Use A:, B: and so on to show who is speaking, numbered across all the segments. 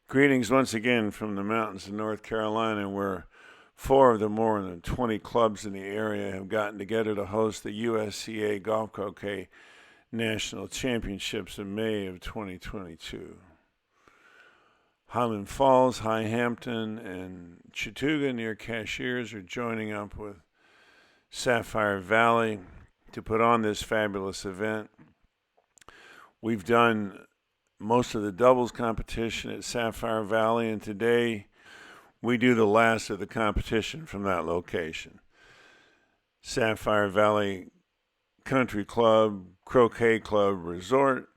A: Greetings once again from the mountains of North Carolina, where 4 of the more than 20 clubs in the area have gotten together to host the USCA Golf Croquet National Championships in May of 2022. Highland Falls, High Hampton, and Chattooga near Cashiers are joining up with Sapphire Valley to put on this fabulous event. We've done most of the doubles competition at Sapphire Valley, and today we do the last of the competition from that location. Sapphire Valley Country Club, Croquet Club Resort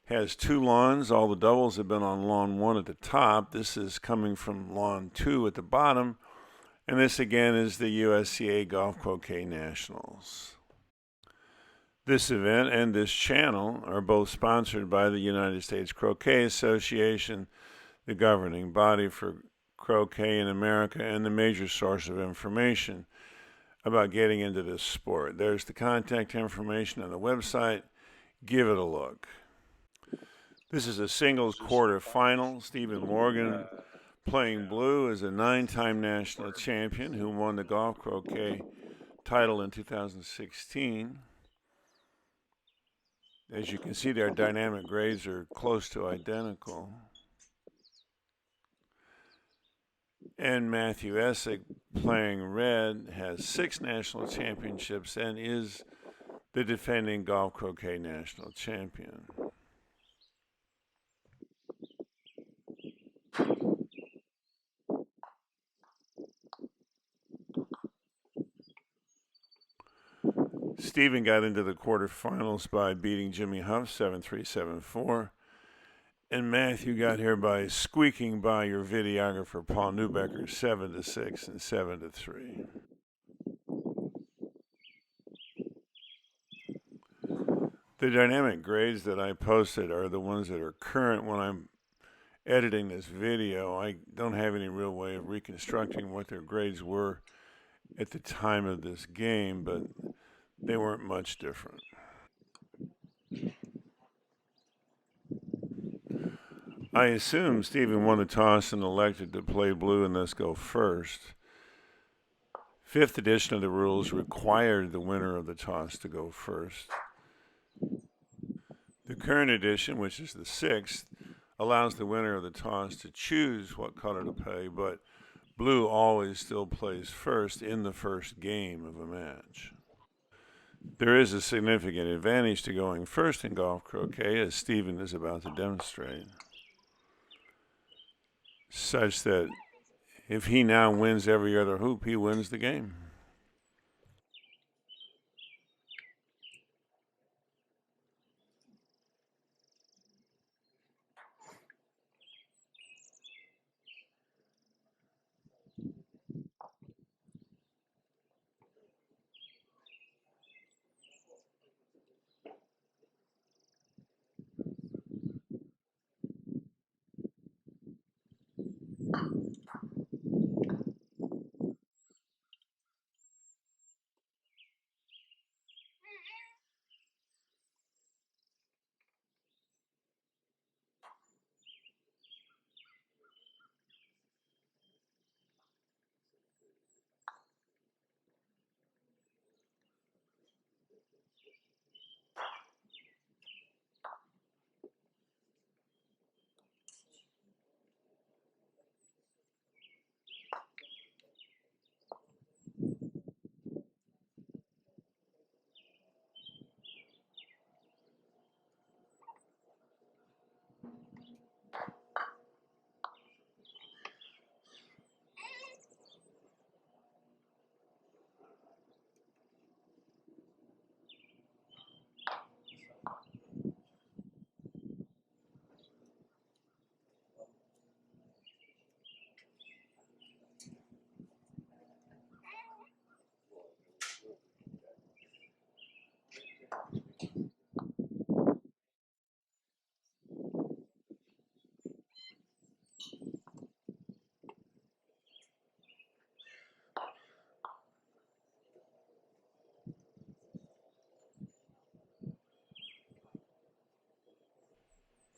A: has 2 lawns. All the doubles have been on lawn 1 at the top. This is coming from lawn 2 at the bottom, and this again is the USCA Golf Croquet Nationals. This event and this channel are both sponsored by the United States Croquet Association, the governing body for croquet in America and the major source of information about getting into this sport. There's the contact information on the website. Give it a look. This is a singles quarterfinal. Stephen Morgan, playing blue, is a 9-time national champion who won the golf croquet title in 2016. As you can see, their dynamic grades are close to identical. And Matthew Essick, playing red, has 6 national championships and is the defending golf croquet national champion. Stephen got into the quarterfinals by beating Jimmy Huff 7-3, 7-4. And Matthew got here by squeaking by your videographer Paul Neubecker 7-6 and 7-3. The dynamic grades that I posted are the ones that are current when I'm editing this video. I don't have any real way of reconstructing what their grades were at the time of this game, but they weren't much different. I assume Stephen won the toss and elected to play blue and thus go first. 5th edition of the rules required the winner of the toss to go first. The current edition, which is the 6th, allows the winner of the toss to choose what color to play, but blue always still plays first in the first game of a match. There is a significant advantage to going first in golf croquet, as Stephen is about to demonstrate, such that if he now wins every other hoop, he wins the game.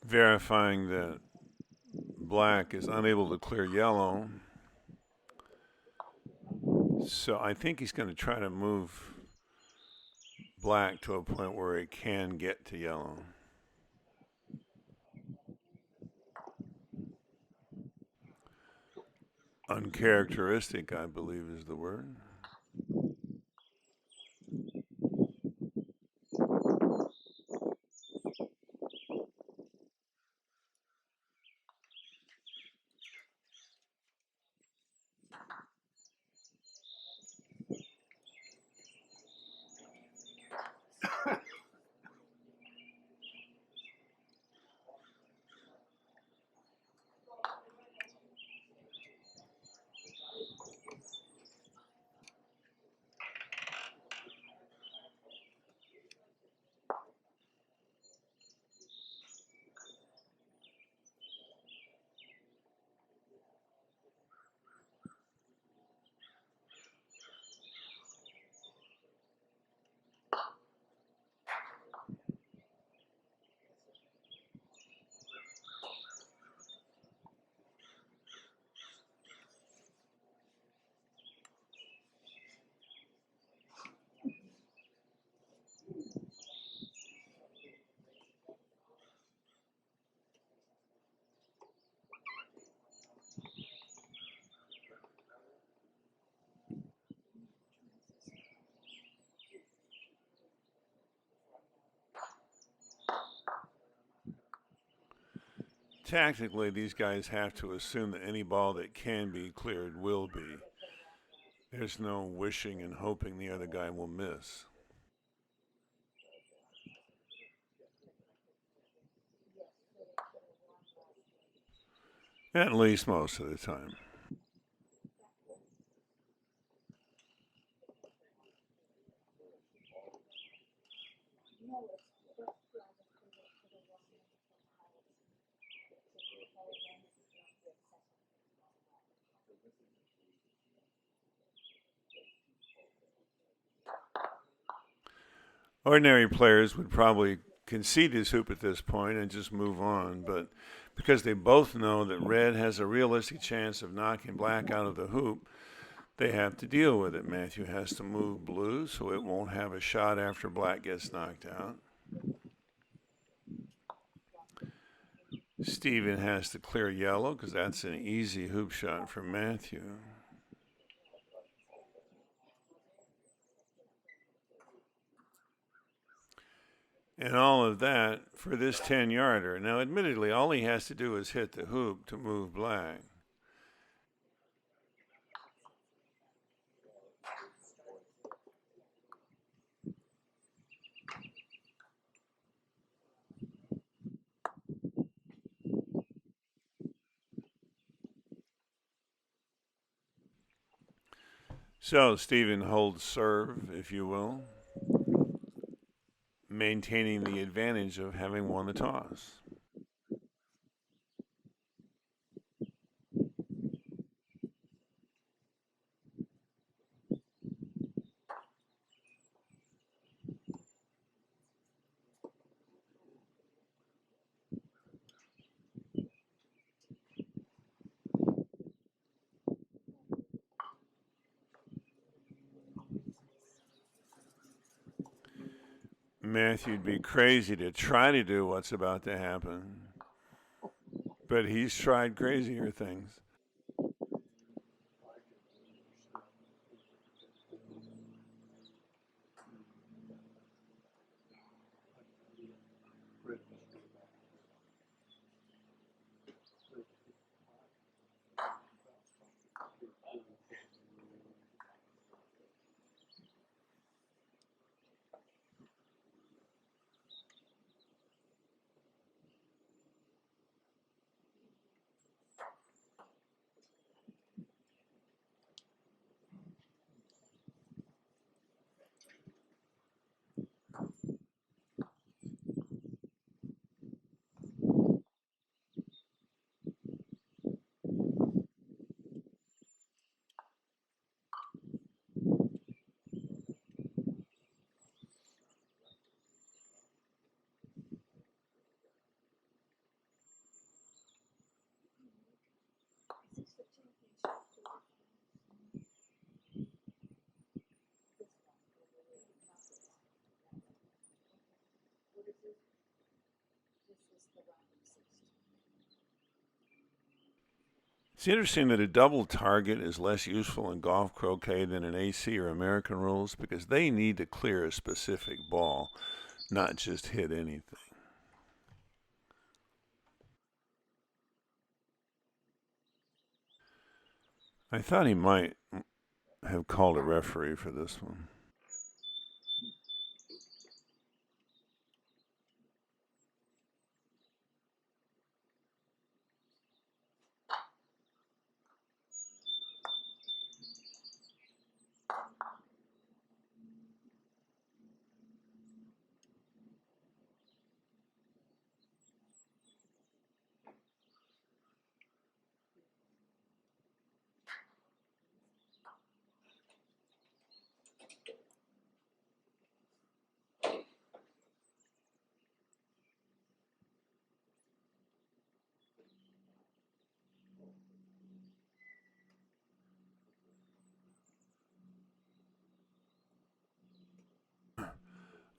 A: Verifying that black is unable to clear yellow. So I think he's going to try to move black to a point where it can get to yellow. Uncharacteristic, I believe, is the word. Tactically, these guys have to assume that any ball that can be cleared will be. There's no wishing and hoping the other guy will miss. At least most of the time. Ordinary players would probably concede his hoop at this point and just move on, but because they both know that red has a realistic chance of knocking black out of the hoop, they have to deal with it. Matthew has to move blue so it won't have a shot after black gets knocked out. Steven has to clear yellow because that's an easy hoop shot for Matthew. And all of that for this 10-yarder. Now, admittedly, all he has to do is hit the hoop to move black. So Steven holds serve, if you will, maintaining the advantage of having won the toss. Matthew'd be crazy to try to do what's about to happen, but he's tried crazier things. It's interesting that a double target is less useful in golf croquet than in AC or American rules because they need to clear a specific ball, not just hit anything. I thought he might have called a referee for this one.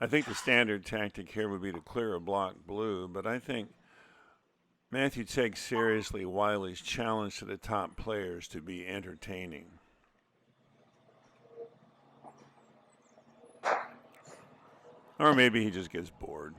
A: I think the standard tactic here would be to clear a block blue, but I think Matthew takes seriously Wiley's challenge to the top players to be entertaining. Or maybe he just gets bored.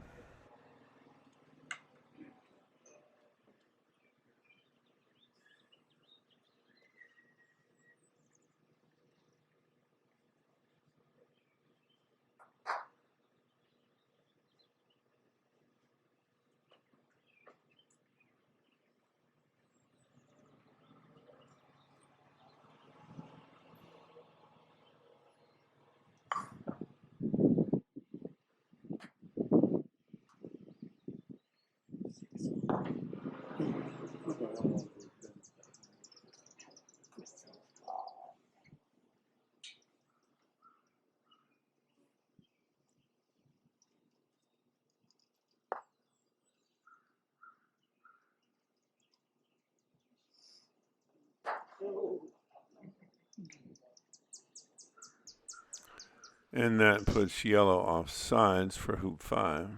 A: And that puts yellow off sides for hoop 5.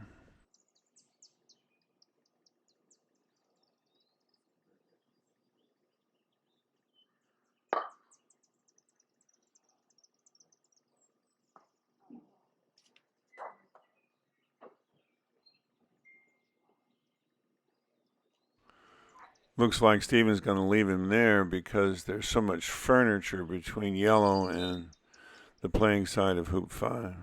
A: Looks like Steven's going to leave him there because there's so much furniture between yellow and the playing side of hoop 5.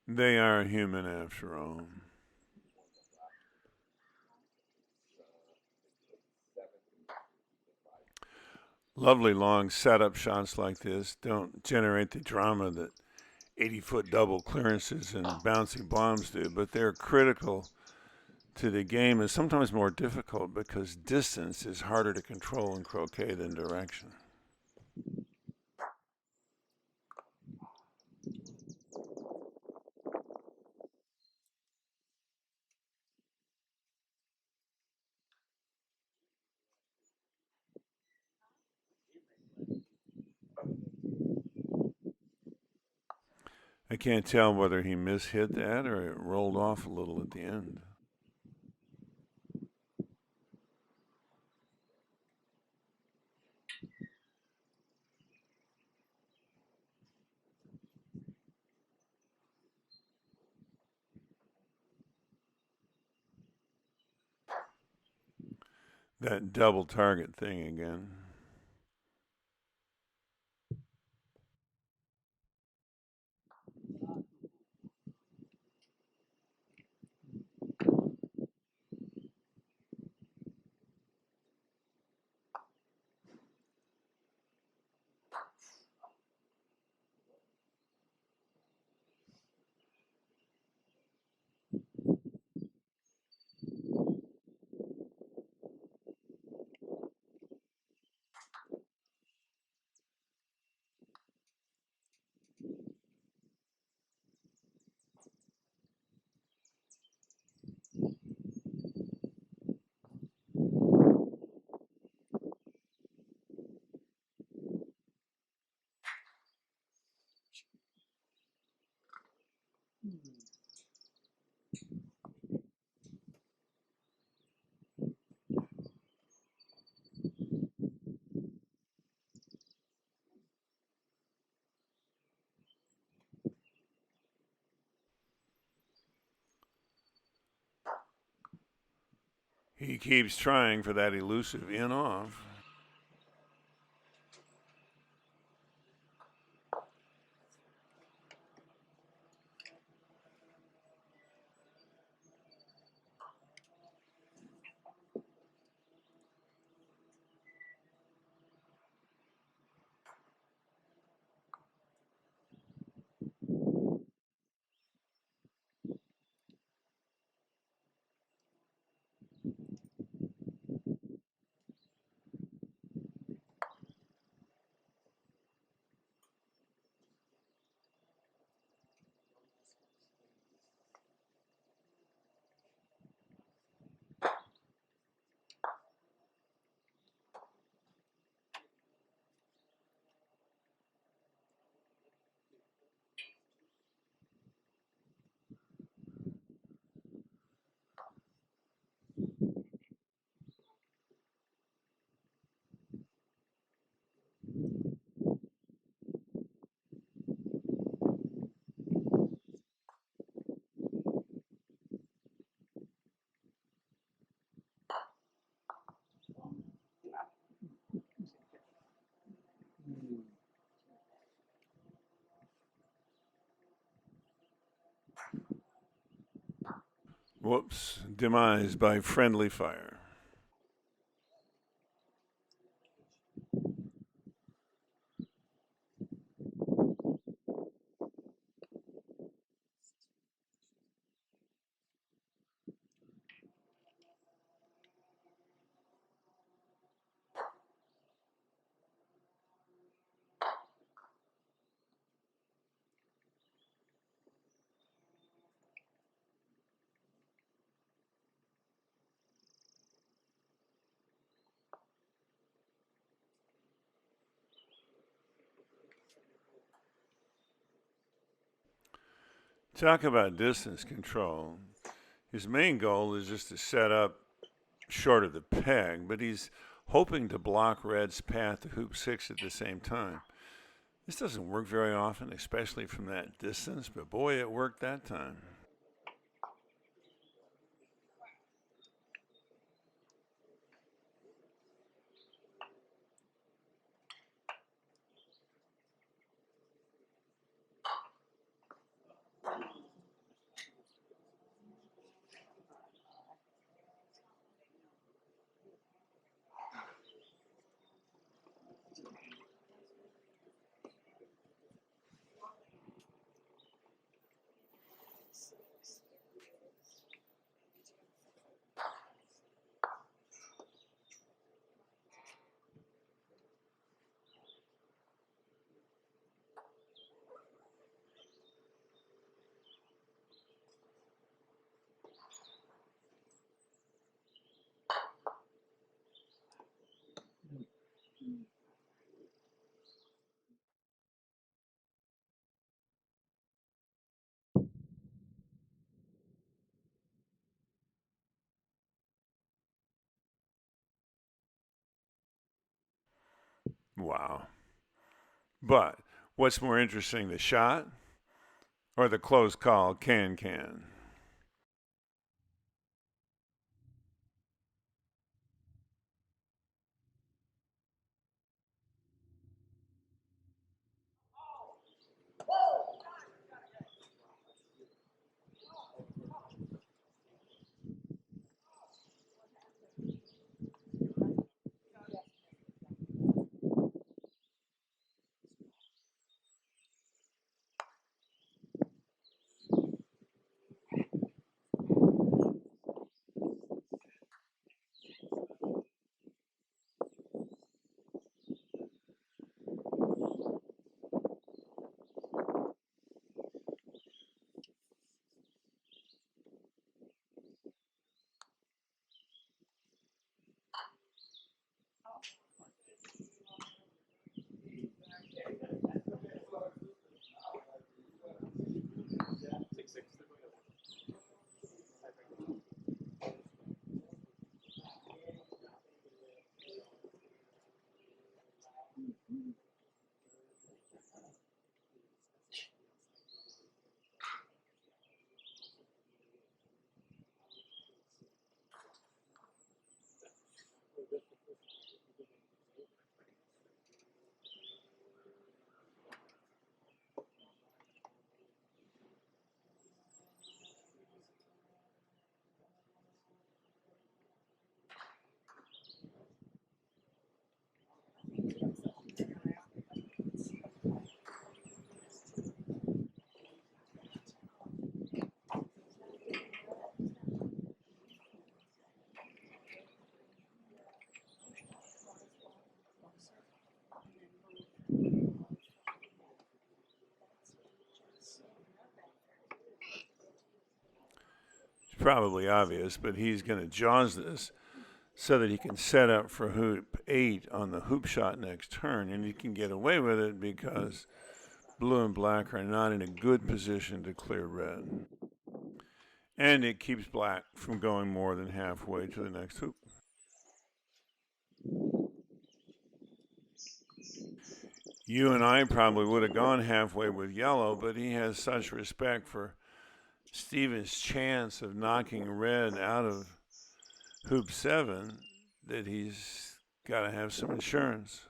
A: They are human after all. Lovely long setup shots like this don't generate the drama that 80-foot double clearances and bouncy bombs do, but they're critical to the game and sometimes more difficult because distance is harder to control in croquet than direction. I can't tell whether he mishit that or it rolled off a little at the end. That double target thing again. He keeps trying for that elusive in off. Whoops. Demise by friendly fire. Talk about distance control. His main goal is just to set up short of the peg, but he's hoping to block Red's path to hoop 6 at the same time. This doesn't work very often, especially from that distance, but boy, it worked that time. Wow. But what's more interesting, the shot or the close call can? probably obvious, but he's going to jaws this so that he can set up for hoop 8 on the hoop shot next turn, and he can get away with it because blue and black are not in a good position to clear red. And it keeps black from going more than halfway to the next hoop. You and I probably would have gone halfway with yellow, but he has such respect for Steven's chance of knocking red out of hoop 7 that he's got to have some insurance.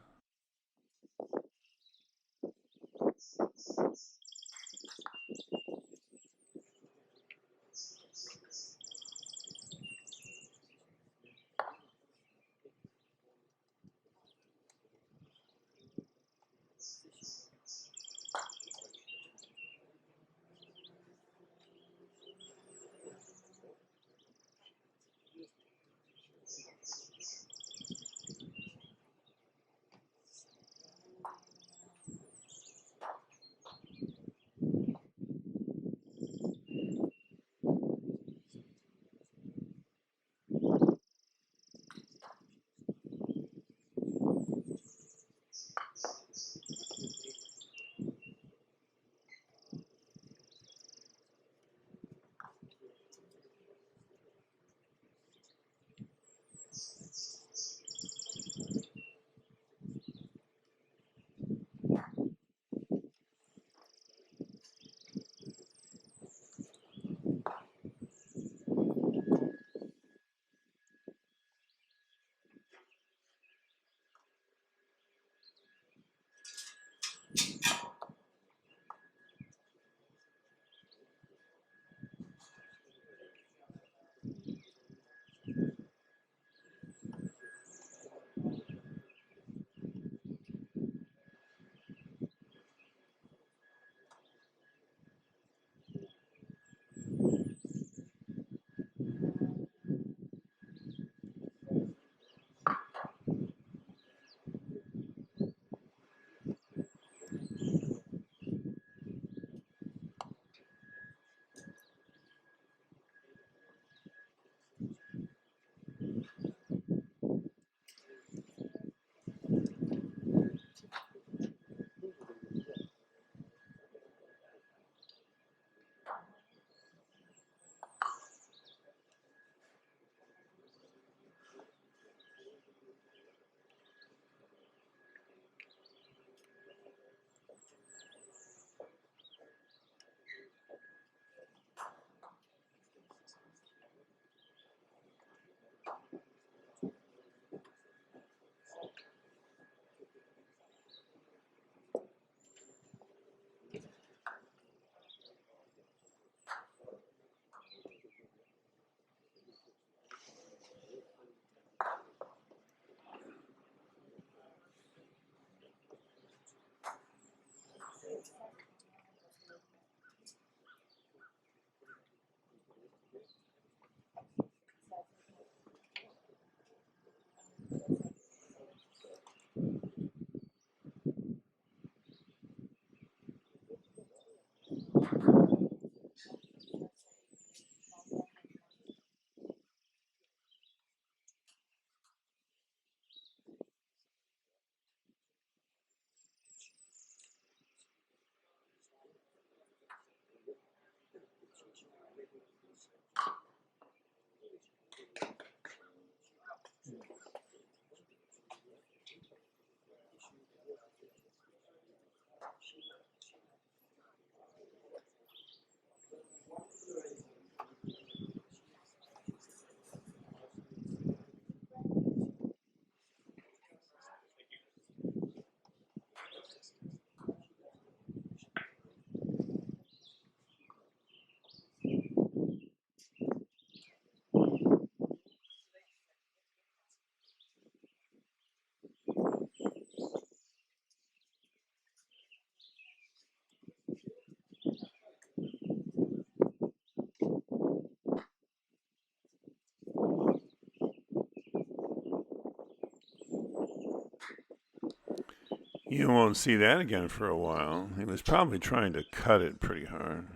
A: You won't see that again for a while. He was probably trying to cut it pretty hard.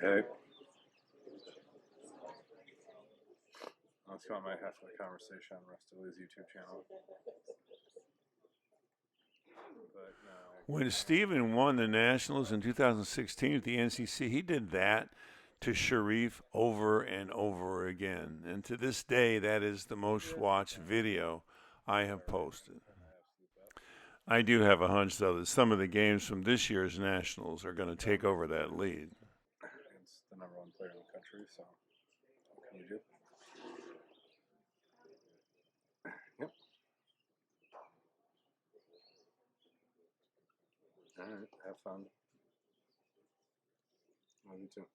B: Hey. Let's go on my half of the conversation on Russ Dilley's YouTube channel. But no.
A: When Steven won the Nationals in 2016 at the NCC, he did that to Sharif over and over again. And to this day, that is the most watched video I have posted. I do have a hunch, though, that some of the games from this year's Nationals are going to take over that lead.
B: It's the number one player in the country, so what can you do? Yep. All right. Have fun. Love you too.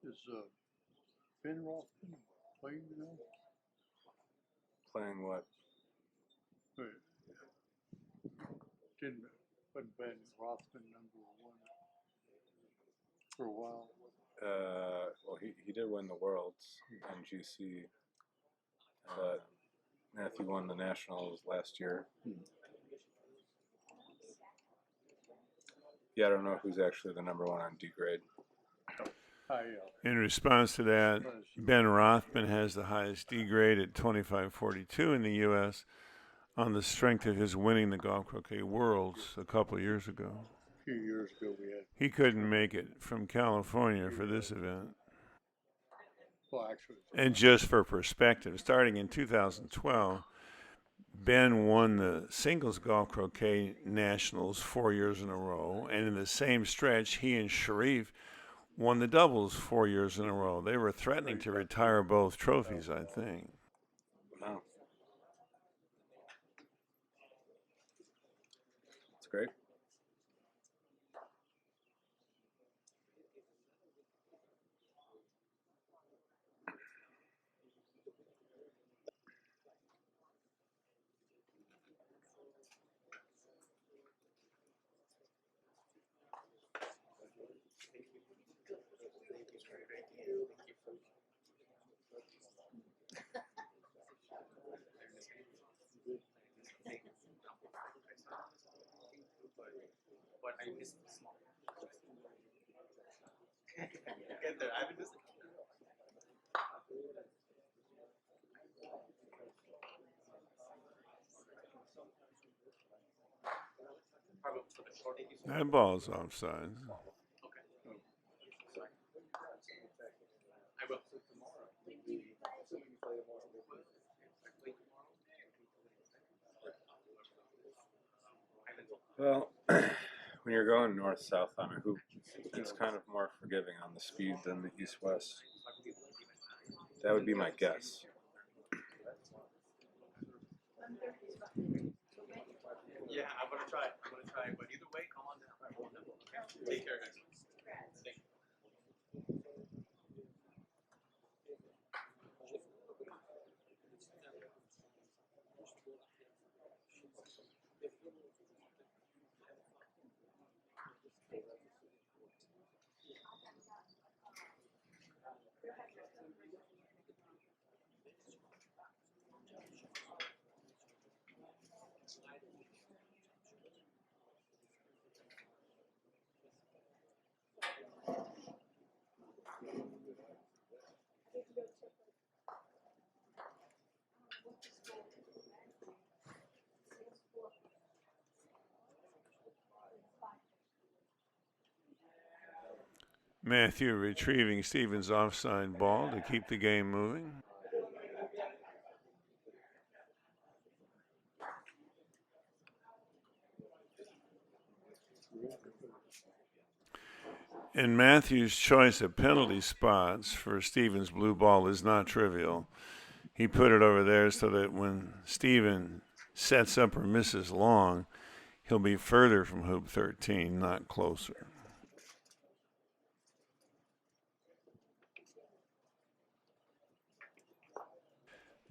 C: Is Ben Rothman playing now?
B: Playing what?
C: Didn't put Ben Rothman #1 for a while.
B: Well, he did win the Worlds in GC, but Matthew won the Nationals last year. Yeah, I don't know who's actually the number one on D grade.
A: In response to that, Ben Rothman has the highest D grade at 2542 in the U.S. on the strength of his winning the Golf Croquet Worlds a couple of years ago.
C: A few years ago we had.
A: He couldn't make it from California for this event.
C: Well, actually.
A: And just for perspective, starting in 2012, Ben won the singles Golf Croquet Nationals 4 years in a row, and in the same stretch, he and Sharif won the doubles 4 years in a row. They were threatening to retire both trophies, I think.
B: Wow. That's great.
D: But I miss small. Get there. I will just.
A: That ball's offside.
D: Okay. I will.
B: Well, when you're going north-south on a hoop, it's kind of more forgiving on the speed than the east-west. That would be my guess.
D: Yeah, I'm gonna try. But either way, come on down. Okay? Take care, guys. Thank you.
A: Matthew retrieving Stevens' offside ball to keep the game moving. And Matthew's choice of penalty spots for Stevens' blue ball is not trivial. He put it over there so that when Steven sets up or misses long, he'll be further from hoop 13, not closer.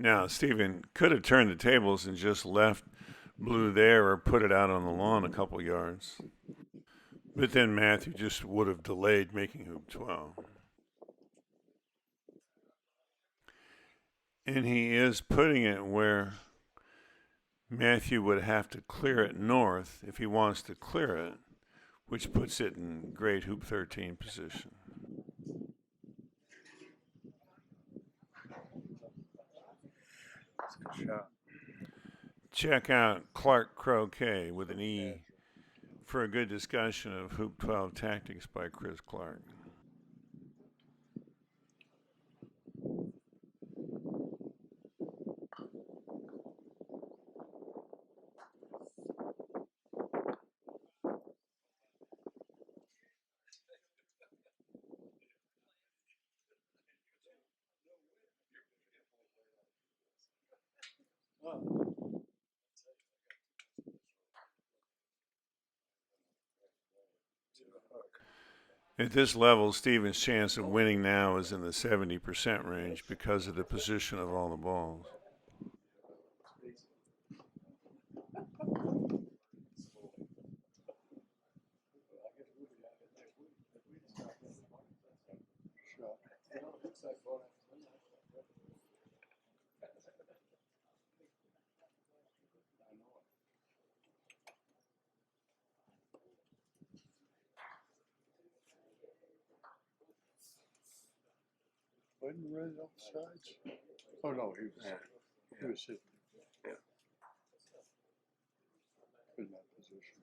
A: Now, Steven could have turned the tables and just left blue there or put it out on the lawn a couple yards. But then Matthew just would have delayed making hoop 12. And he is putting it where Matthew would have to clear it north if he wants to clear it, which puts it in great hoop 13 position.
B: That's a good shot.
A: Check out Clark Croquet with an E for a good discussion of Hoop 12 tactics by Chris Clark. At this level, Stevens' chance of winning now is in the 70% range because of the position of all the balls.
C: Wasn't Red off sides? Oh, no, he was sitting.
B: Yeah.
C: In that position.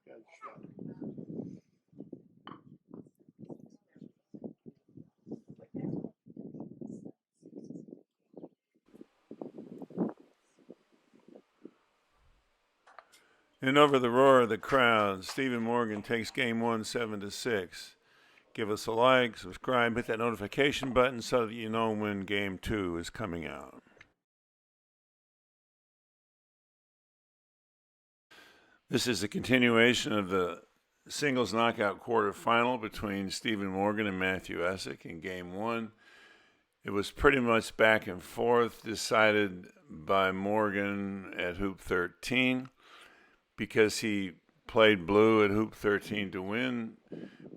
C: Good shot.
A: And over the roar of the crowd, Stephen Morgan takes game 1 7-6. Give us a like, subscribe, hit that notification button so that you know when game 2 is coming out. This is a continuation of the singles knockout quarterfinal between Stephen Morgan and Matthew Essick in game 1. It was pretty much back and forth, decided by Morgan at hoop 13. Because he played blue at hoop 13 to win,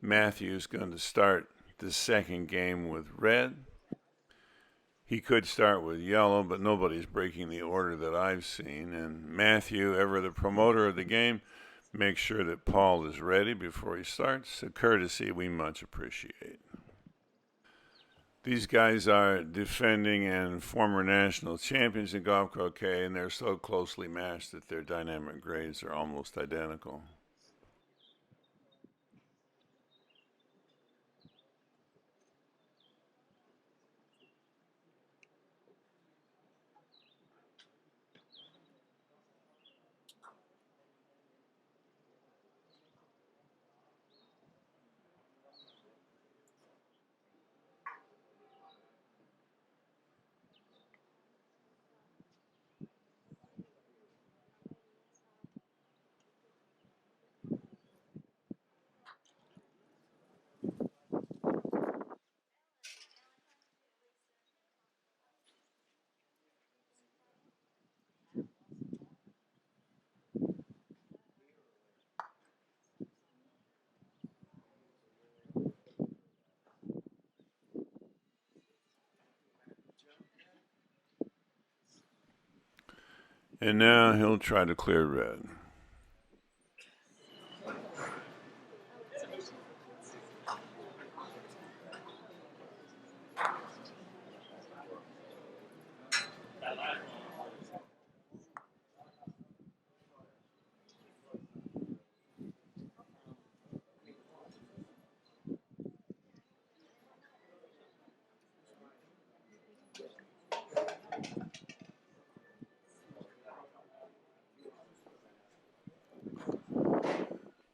A: Matthew's going to start the second game with red. He could start with yellow, but nobody's breaking the order that I've seen. And Matthew, ever the promoter of the game, makes sure that Paul is ready before he starts, a courtesy we much appreciate. These guys are defending and former national champions in golf croquet, and they're so closely matched that their dynamic grades are almost identical. And now he'll try to clear red.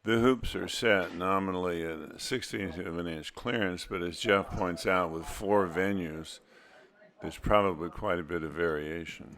A: The hoops are set nominally at a 1/16 of an inch clearance, but as Jeff points out, with 4 venues, there's probably quite a bit of variation.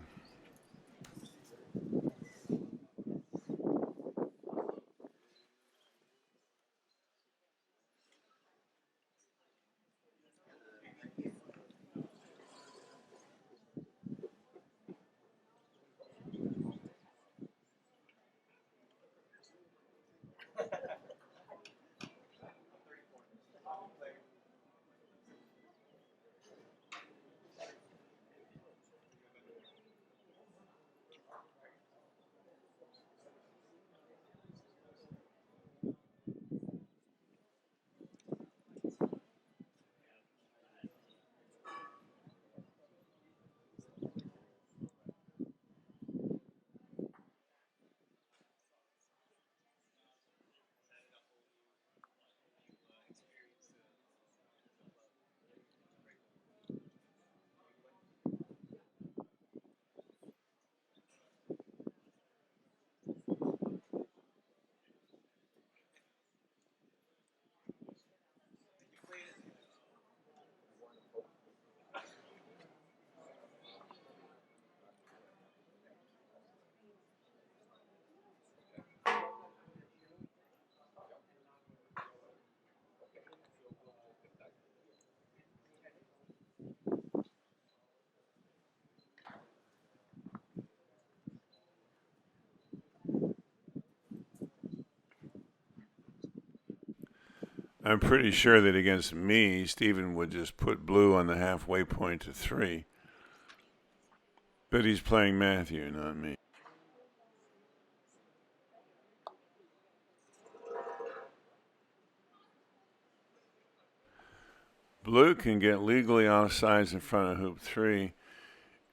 A: I'm pretty sure that against me, Stephen would just put blue on the halfway point to 3. But he's playing Matthew, not me. Blue can get legally offsides in front of hoop 3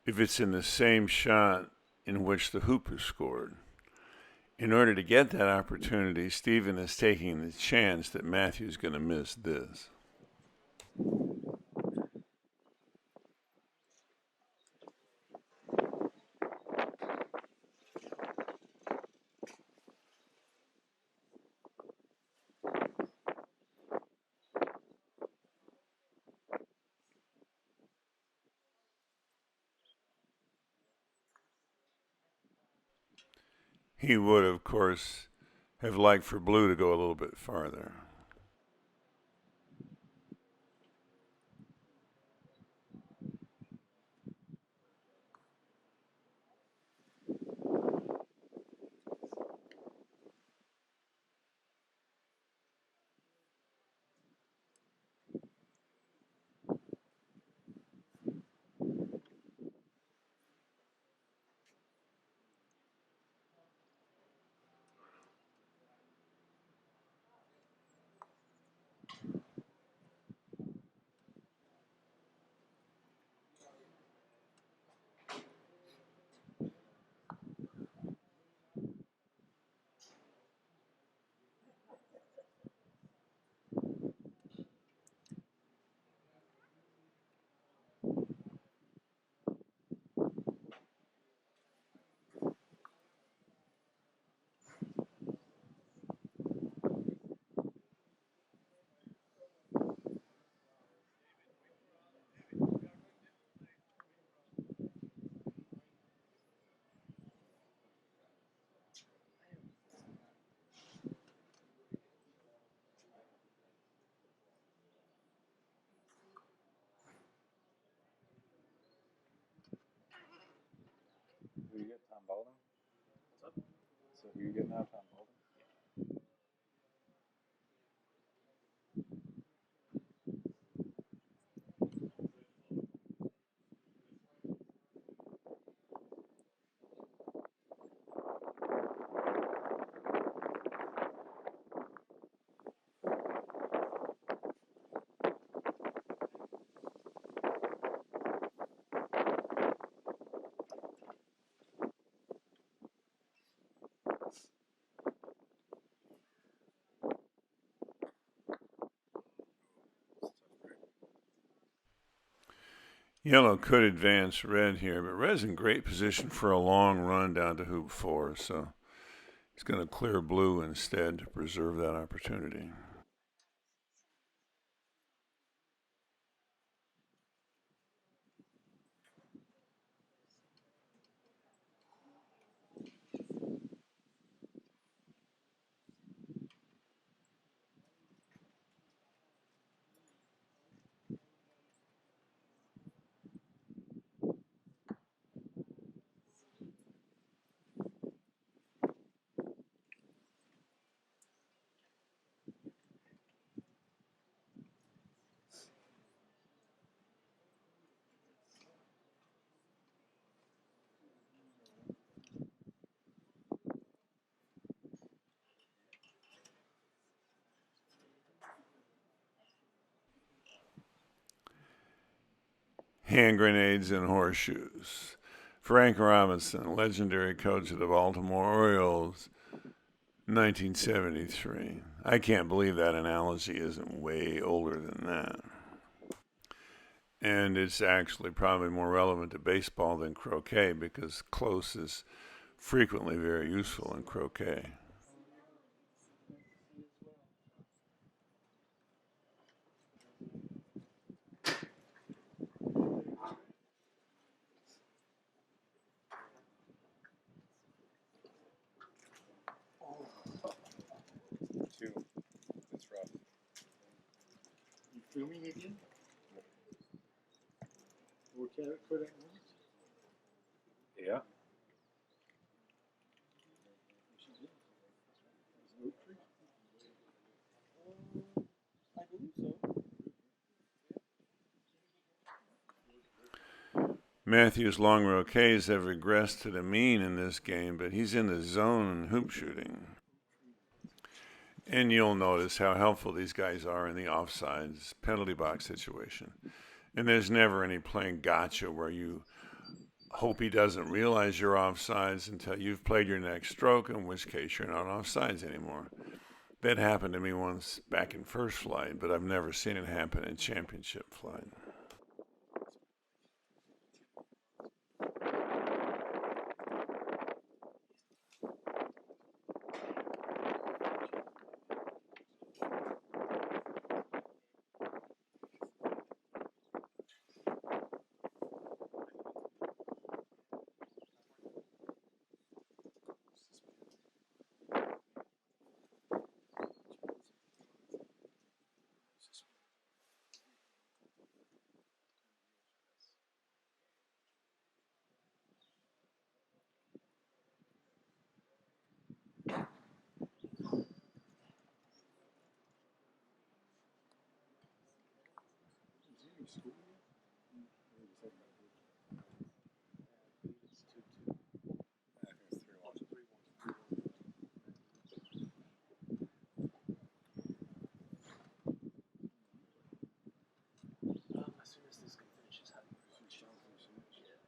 A: if it's in the same shot in which the hoop is scored. In order to get that opportunity, Stephen is taking the chance that Matthew's going to miss this. He would, of course, have liked for blue to go a little bit farther.
B: Who you get, Tom Baldwin? What's up? So who you getting now, Tom Baldwin?
A: Yellow could advance red here, but red's in great position for a long run down to hoop 4, so he's going to clear blue instead to preserve that opportunity. Hand grenades and horseshoes. Frank Robinson, legendary coach of the Baltimore Orioles, 1973. I can't believe that analogy isn't way older than that. And it's actually probably more relevant to baseball than croquet because close is frequently very useful in croquet.
B: Two. It's rough.
C: You filming again? Or can I put it on?
B: Yeah.
C: I believe so.
A: Matthews' long roquets have regressed to the mean in this game, but he's in the zone hoop shooting. And you'll notice how helpful these guys are in the offsides penalty box situation. And there's never any playing gotcha where you hope he doesn't realize you're offsides until you've played your next stroke, in which case you're not offsides anymore. That happened to me once back in first flight, but I've never seen it happen in championship flight.
D: As soon as this game finishes, have lunch. Yeah.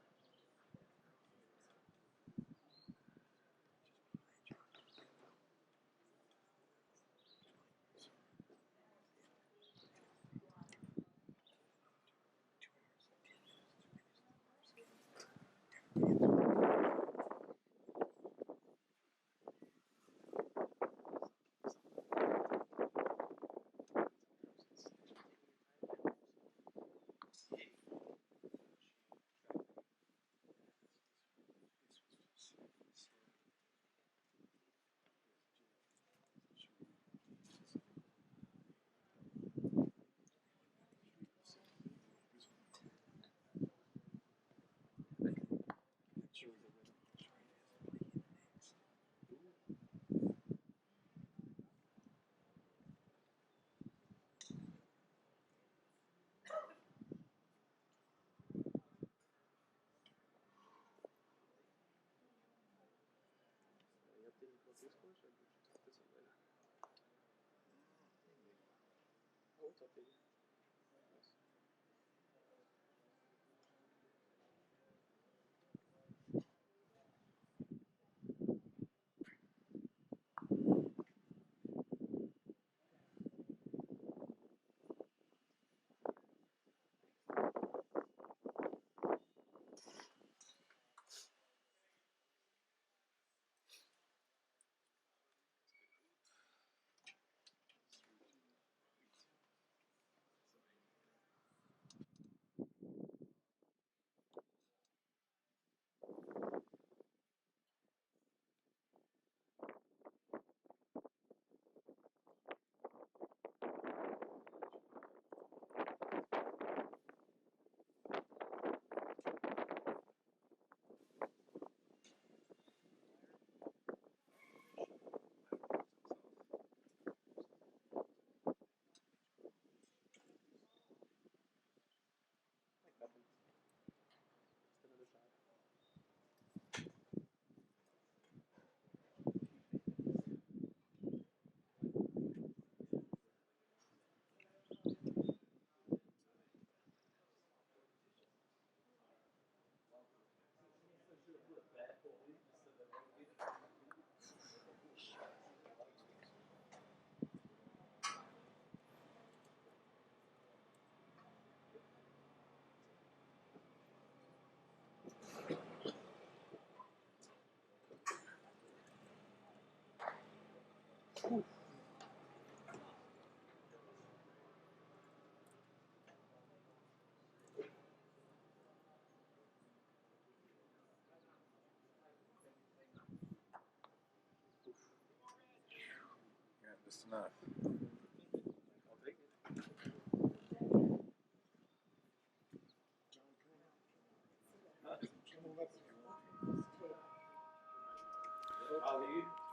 B: enough.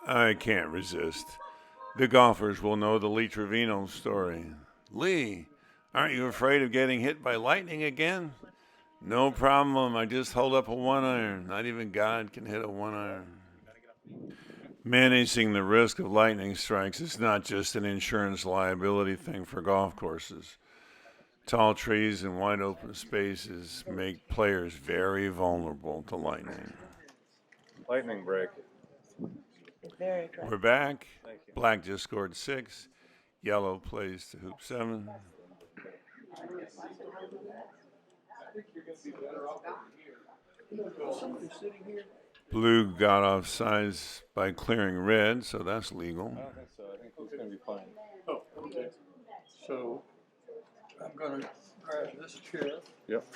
A: I can't resist. The golfers will know the Lee Trevino story. Lee, aren't you afraid of getting hit by lightning again? No problem. I just hold up a 1-iron. Not even God can hit a 1-iron. Managing the risk of lightning strikes is not just an insurance liability thing for golf courses. Tall trees and wide open spaces make players very vulnerable to lightning.
B: Lightning break.
E: Very attractive.
A: We're back.
B: Thank you.
A: Black just scored 6. Yellow plays to hoop 7. Blue got off sides by clearing red, so that's legal.
B: I don't think so. I think he's going to be fine.
C: Oh, okay. So I'm gonna grab this chair.
B: Yep.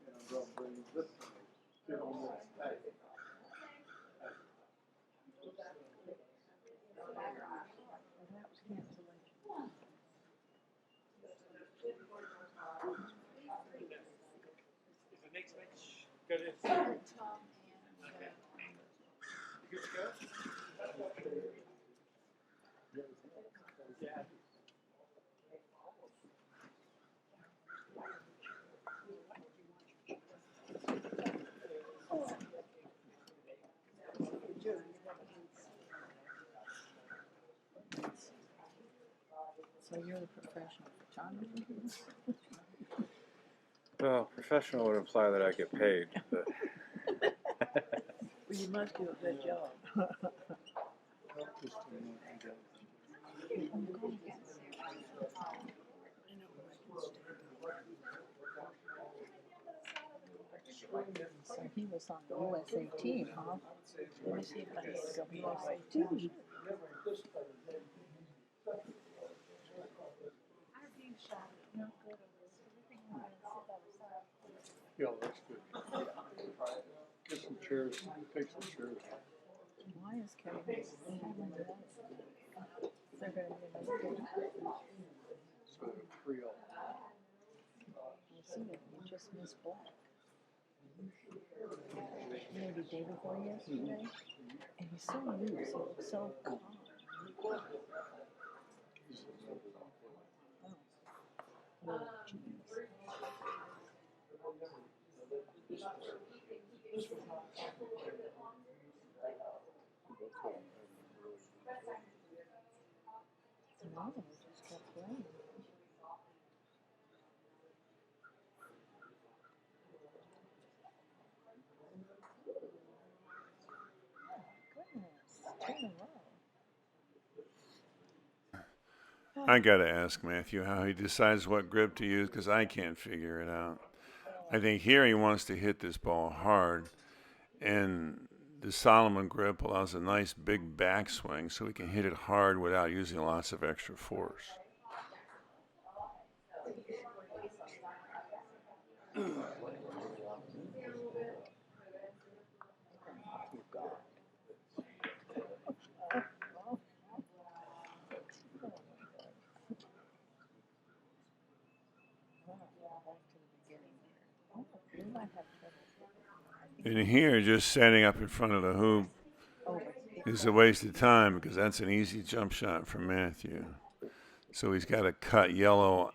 C: And I'm gonna bring this chair on this back.
D: Is the next match good? Okay. You good to go? Yeah.
E: So you're the professional photographer?
B: Well, professional would imply that I get paid, but
E: Well, you must do a good job.
C: Just a minute, I got
E: So he was on the USA team, huh? Let me see if I can go USA team.
C: Yeah, that's good. Get some chairs, take some chairs.
E: Why is Kevin having that? They're gonna be another game.
C: So 3-0.
E: You see it, you just missed black. You know what he did before yesterday? And he's so loose, he looks so calm. Oh, jeez. No, he just kept playing. Goodness, 2 in a row.
A: I got to ask Matthew how he decides what grip to use because I can't figure it out. I think here he wants to hit this ball hard, and the Solomon grip allows a nice big backswing so he can hit it hard without using lots of extra force. And here, just standing up in front of the hoop is a waste of time because that's an easy jump shot for Matthew. So he's got to cut yellow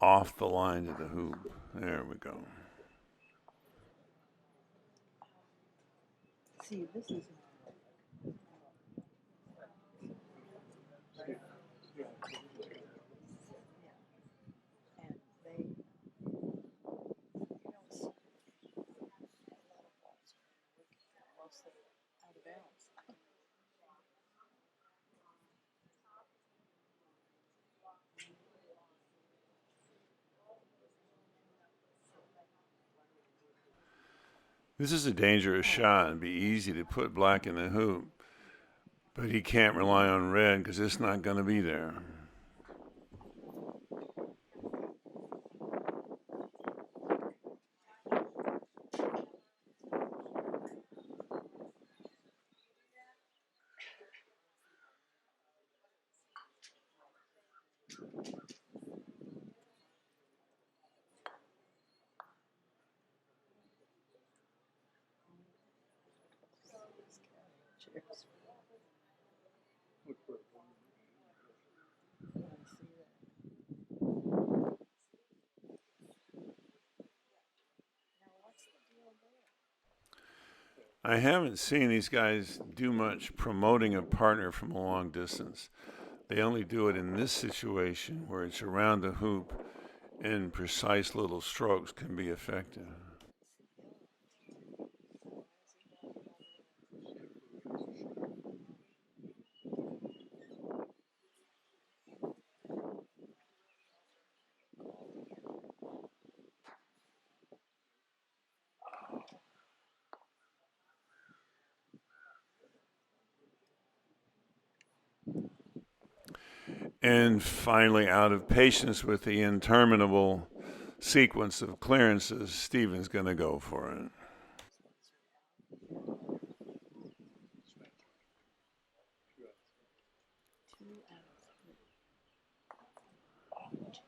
A: off the line of the hoop. There we go.
E: See, this is and they you don't see a lot of balls mostly out of bounds.
A: This is a dangerous shot. It'd be easy to put black in the hoop, but he can't rely on red because it's not going to be there.
E: Cheers.
C: Look for it.
E: I wanna see that.
A: I haven't seen these guys do much promoting a partner from a long distance. They only do it in this situation where it's around the hoop and precise little strokes can be effective. And finally, out of patience with the interminable sequence of clearances, Steven's going to go for it.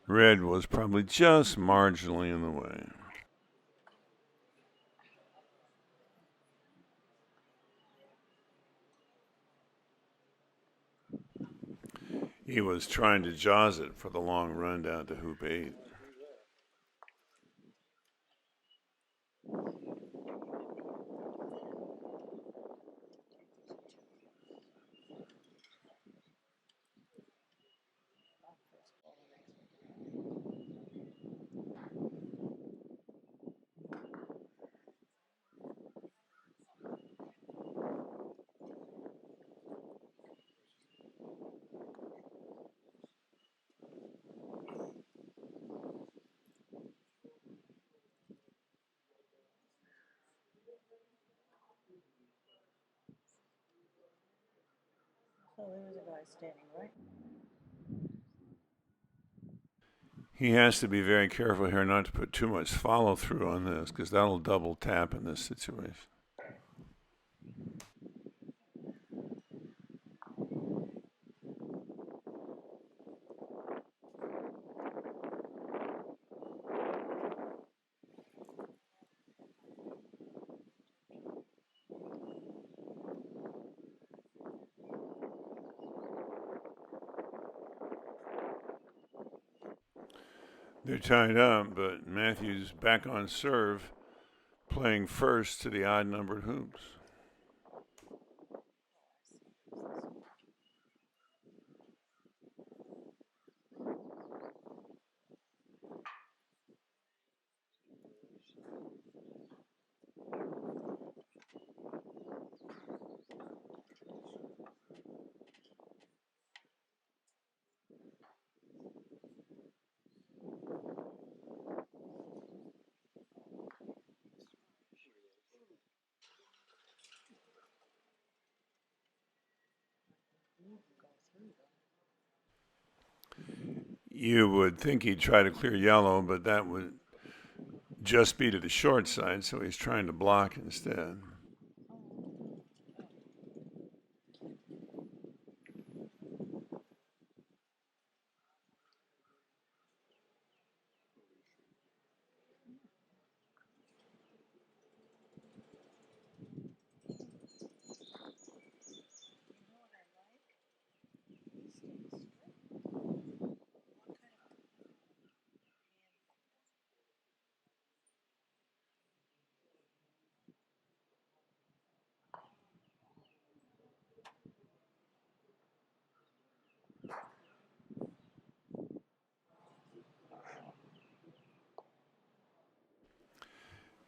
A: Red was probably just marginally in the way. He was trying to jaws it for the long run down to hoop 8.
E: So there was a guy standing right.
A: He has to be very careful here not to put too much follow through on this because that'll double tap in this situation. They're tied up, but Matthews back on serve, playing first to the odd numbered hoops. You would think he'd try to clear yellow, but that would just be to the short side, so he's trying to block instead.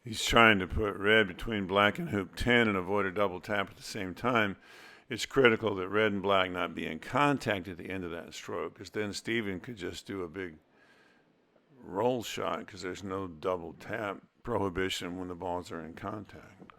A: He's trying to put red between black and hoop 10 and avoid a double tap at the same time. It's critical that red and black not be in contact at the end of that stroke, because then Steven could just do a big roll shot because there's no double tap prohibition when the balls are in contact.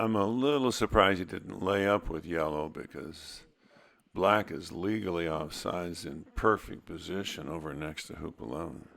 A: I'm a little surprised he didn't lay up with yellow because black is legally offsides in perfect position over next to hoop 11.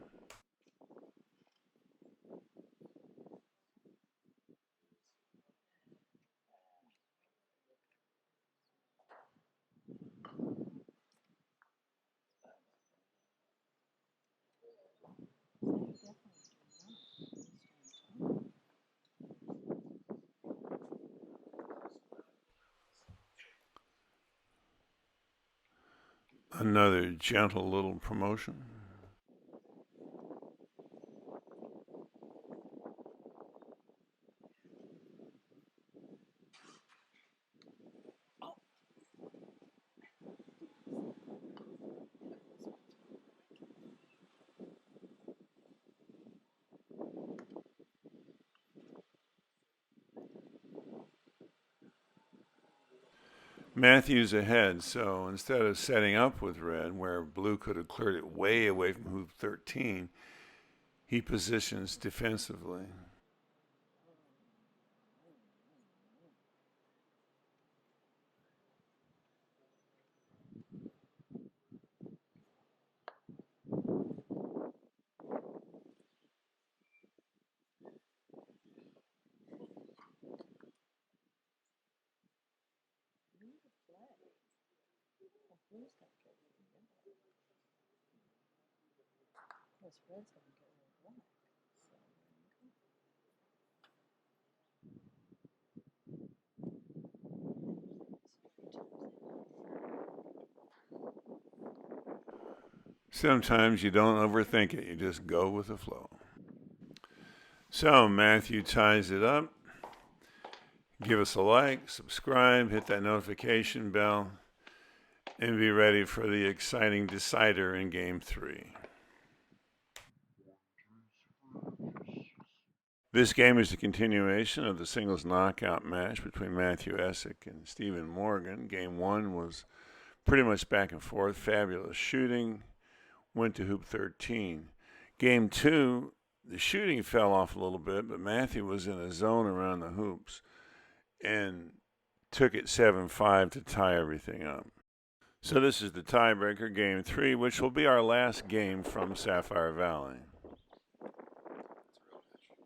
A: Another gentle little promotion. Matthew's ahead, so instead of setting up with red, where blue could have cleared it way away from hoop 13, he positions defensively.
E: Blue's gonna get rid of yellow. Because red's gonna get rid of black. So
A: Sometimes you don't overthink it, you just go with the flow. So Matthew ties it up. Give us a like, subscribe, hit that notification bell, and be ready for the exciting decider in Game 3. This game is a continuation of the singles knockout match between Matthew Essick and Stephen Morgan. Game 1 was pretty much back and forth, fabulous shooting, went to hoop 13. Game 2, the shooting fell off a little bit, but Matthew was in a zone around the hoops and took it 7-5 to tie everything up. So this is the tiebreaker, Game 3, which will be our last game from Sapphire Valley.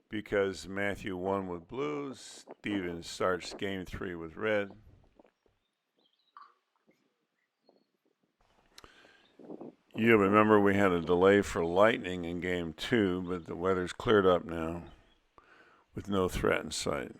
A: Because Matthew won with blues, Steven starts Game 3 with red. You'll remember we had a delay for lightning in Game 2, but the weather's cleared up now with no threat in sight.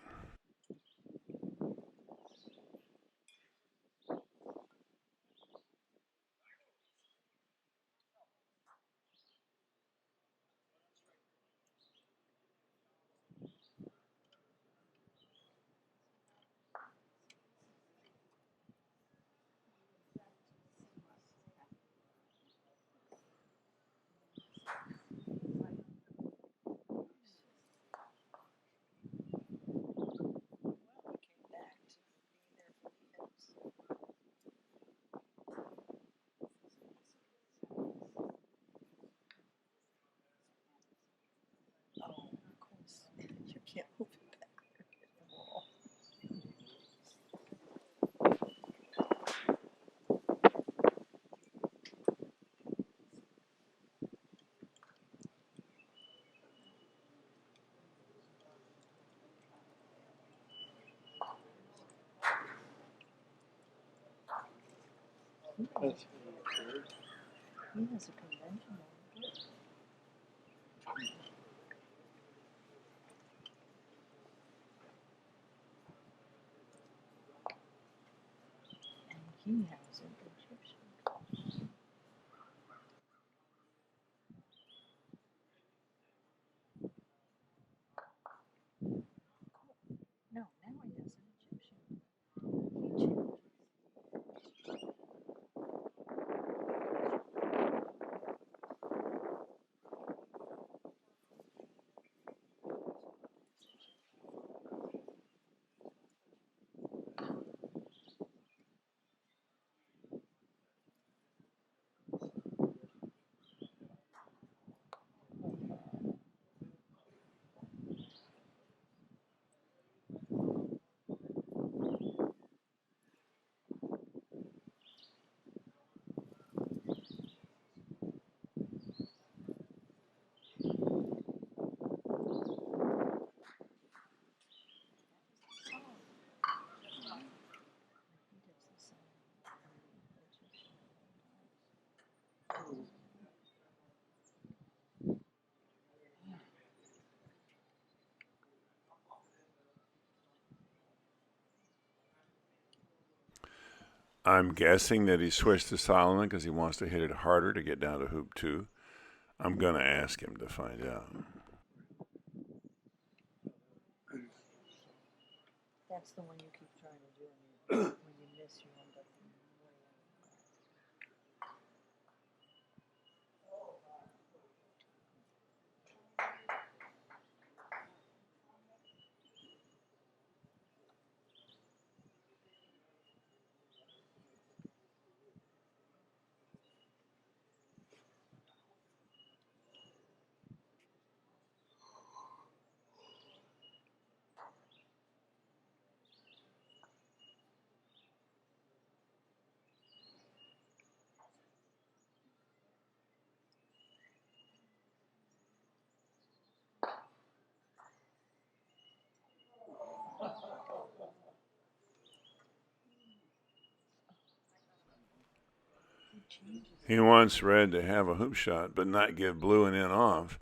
E: you can't move it back. The wall.
C: That's
E: He has a conventional. And he has an Egyptian. No, now he has an Egyptian. He changed.
A: I'm guessing that he switched to Solomon because he wants to hit it harder to get down to hoop 2. I'm going to ask him to find out.
E: That's the one you keep trying to do, and when you miss, you end up way out.
A: He wants red to have a hoop shot, but not give blue an in off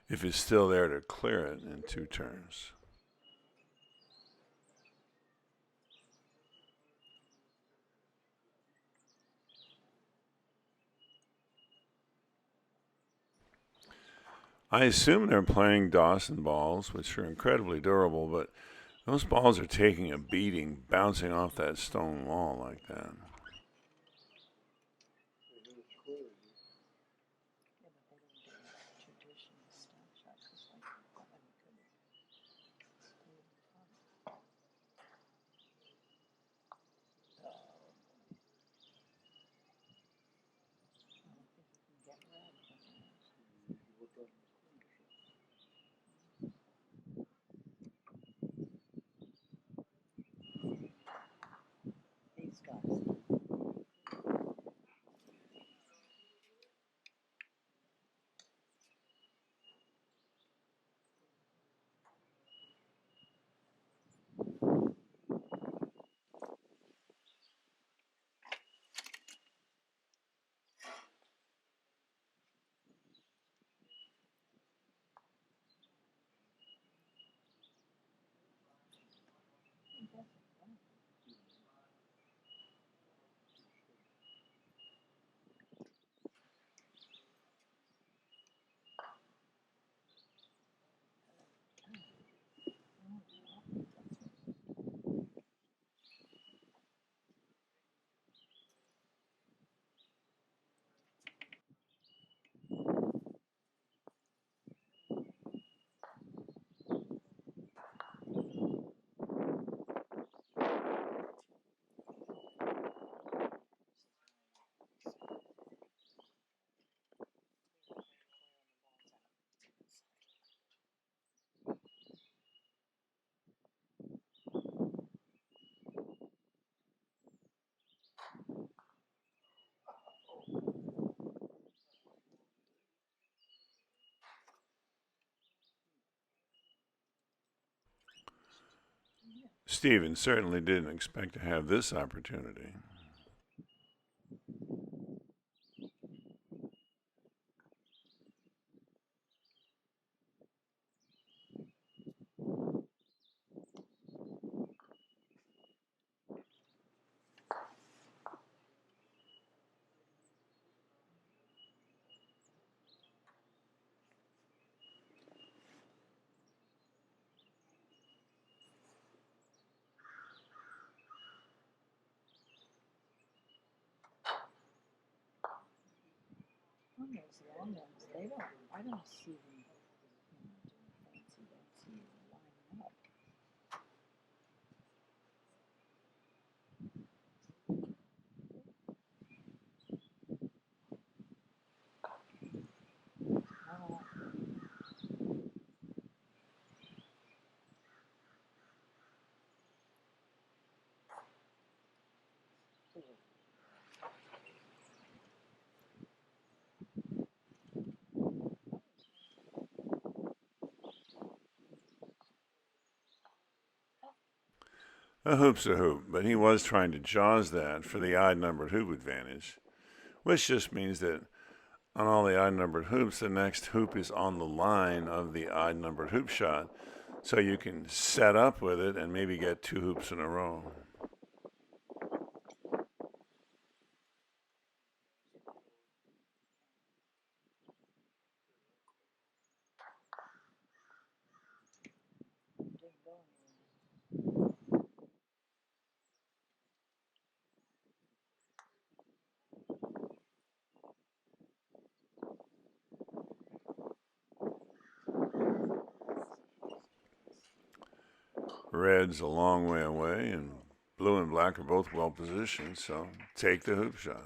A: if it's still there to clear it in 2 turns. I assume they're playing Dawson balls, which are incredibly durable, but those balls are taking a beating bouncing off that stone wall like that.
E: These guys.
A: Steven certainly didn't expect to have this opportunity.
E: On those long ones, I don't see them, doing fancy lining up.
A: A hoop's a hoop, but he was trying to jaws that for the odd-numbered hoop advantage, which just means that on all the odd-numbered hoops, the next hoop is on the line of the odd-numbered hoop shot, so you can set up with it and maybe get 2 hoops in a row. Red's a long way away, and blue and black are both well positioned, so take the hoop shot.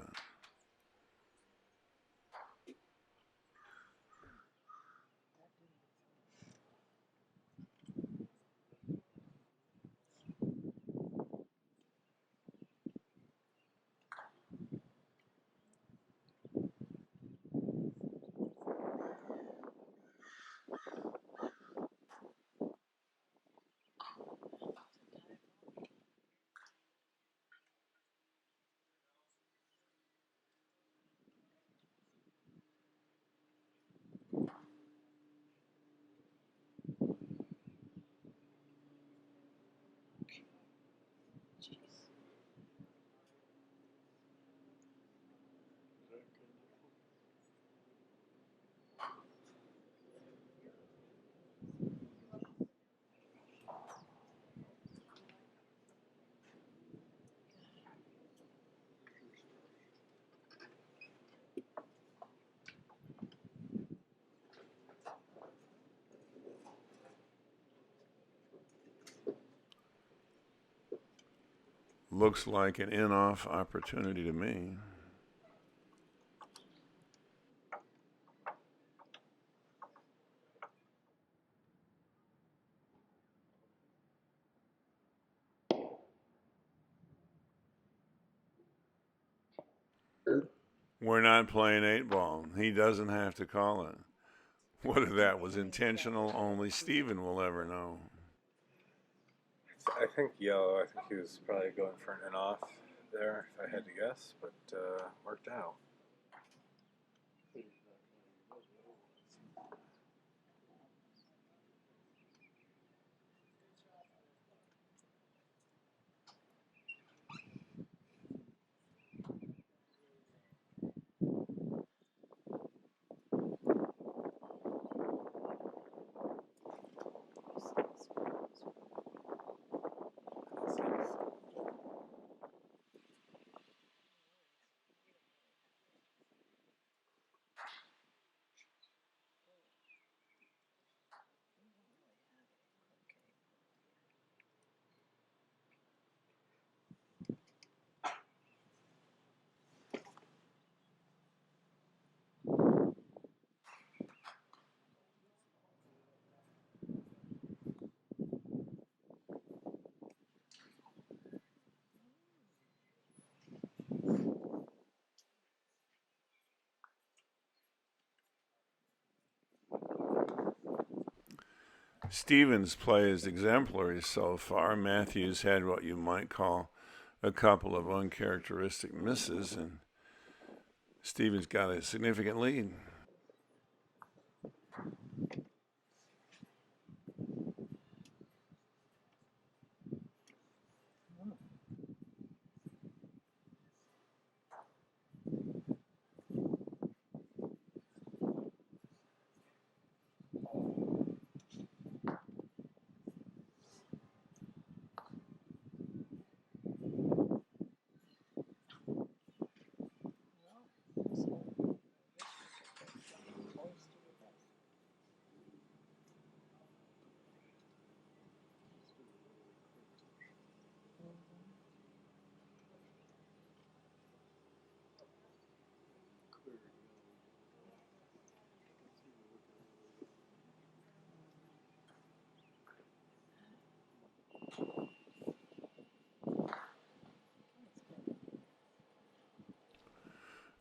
A: Looks like an in-off opportunity to me. We're not playing 8-ball. He doesn't have to call it. Whether that was intentional, only Steven will ever know.
B: I think yellow. I think he was probably going for an in off there, if I had to guess, but worked out.
A: Steven's play is exemplary so far. Matthews had what you might call a couple of uncharacteristic misses, and Steven's got a significant lead.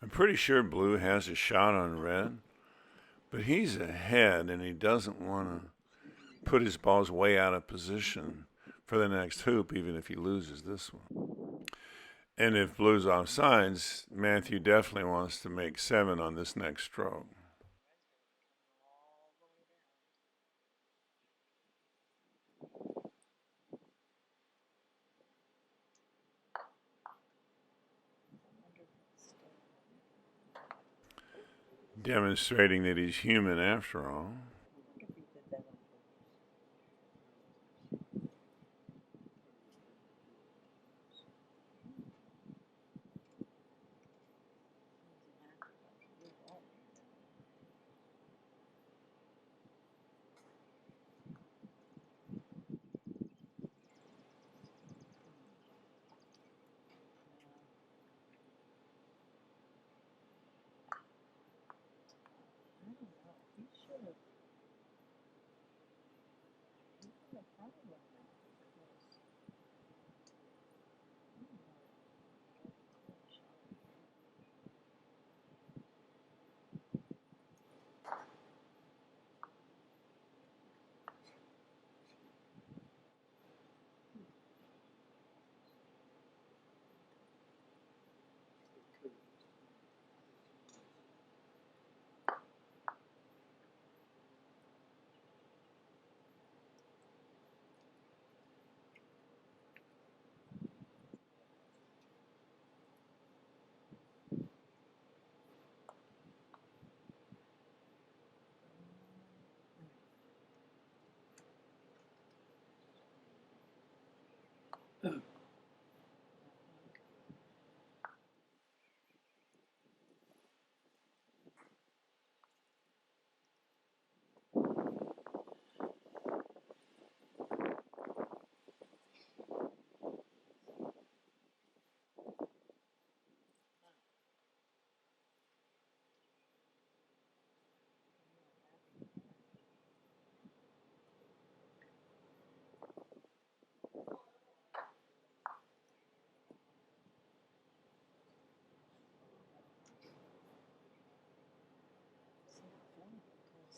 A: I'm pretty sure blue has a shot on red, but he's ahead and he doesn't want to put his balls way out of position for the next hoop, even if he loses this one. And if blue's offsides, Matthew definitely wants to make 7 on this next stroke. Demonstrating that he's human after all.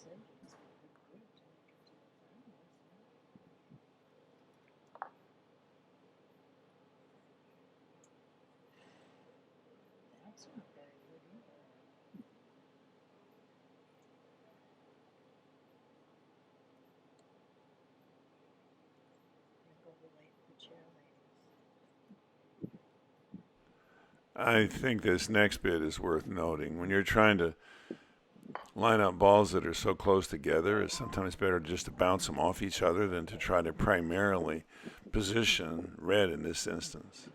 E: said it's a good group to make it to the finals. That's not very good either. Like overlay for cheerleaders.
A: I think this next bit is worth noting. When you're trying to line up balls that are so close together, it's sometimes better just to bounce them off each other than to try to primarily position red in this instance.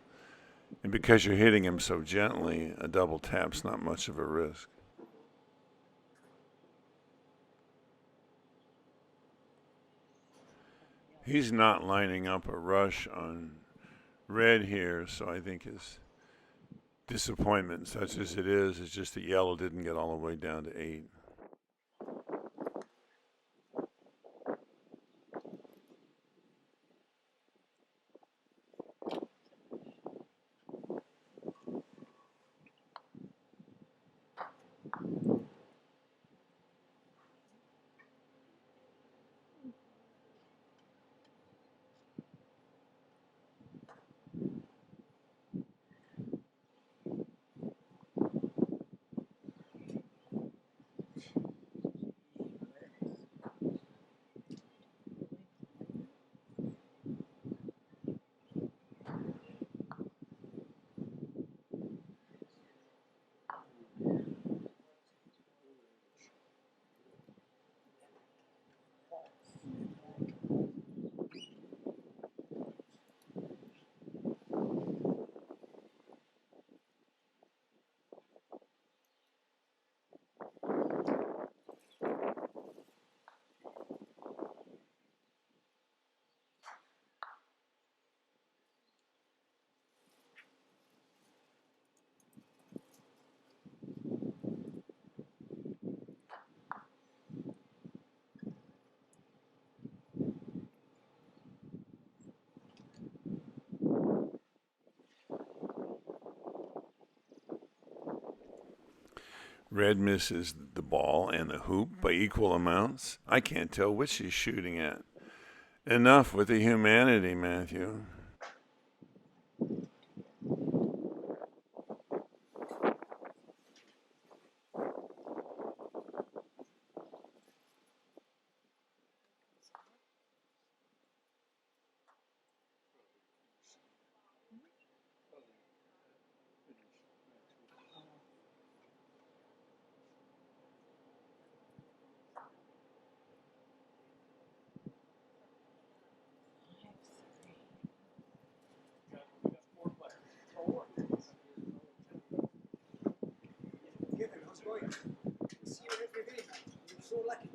A: And because you're hitting him so gently, a double tap's not much of a risk. He's not lining up a rush on red here, so I think his disappointment, such as it is just that yellow didn't get all the way down to 8. Red misses the ball and the hoop by equal amounts. I can't tell which she's shooting at. Enough with the humanity, Matthew.
D: Kevin, how's it going? We see you every day, man. You're so lucky.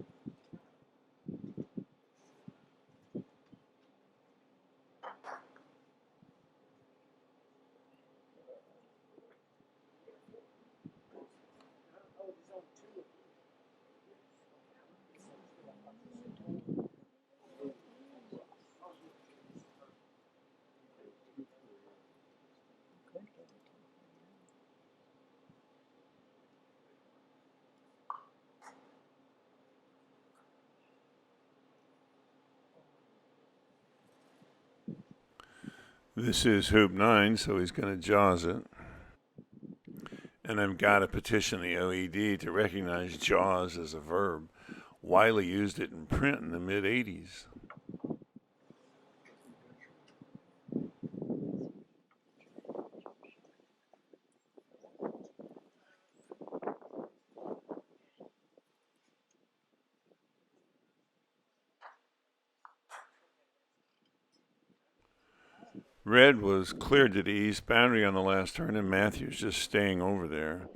E: Could give it to him.
A: This is hoop 9, so he's going to jaws it. And I've got to petition the OED to recognize jaws as a verb. Wiley used it in print in the mid-'80s. Red was cleared to the east boundary on the last turn, and Matthews just staying over there.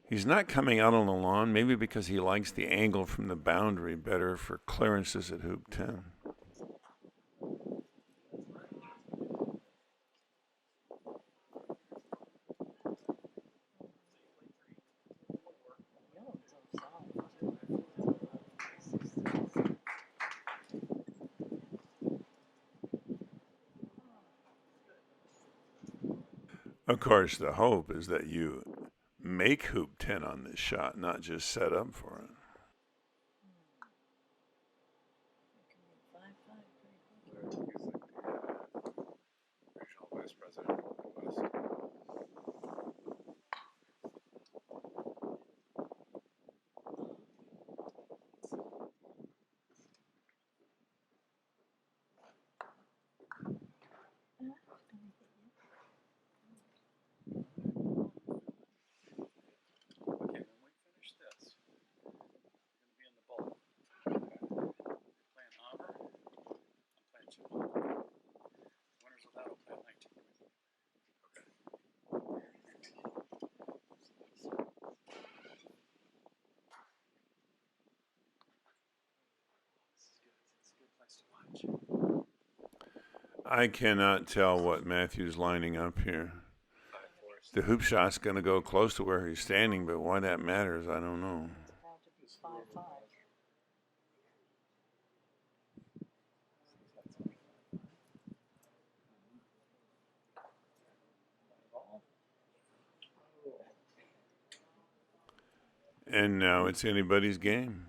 A: He's not coming out on the lawn, maybe because he likes the angle from the boundary better for clearances at hoop 10.
E: Yellow goes off.
A: Of course, the hope is that you make hoop 10 on this shot, not just set up for it. I cannot tell what Matthew's lining up here. The hoop shot's going to go close to where he's standing, but why that matters, I don't know.
E: It's about to be 5-5.
A: And now it's anybody's game.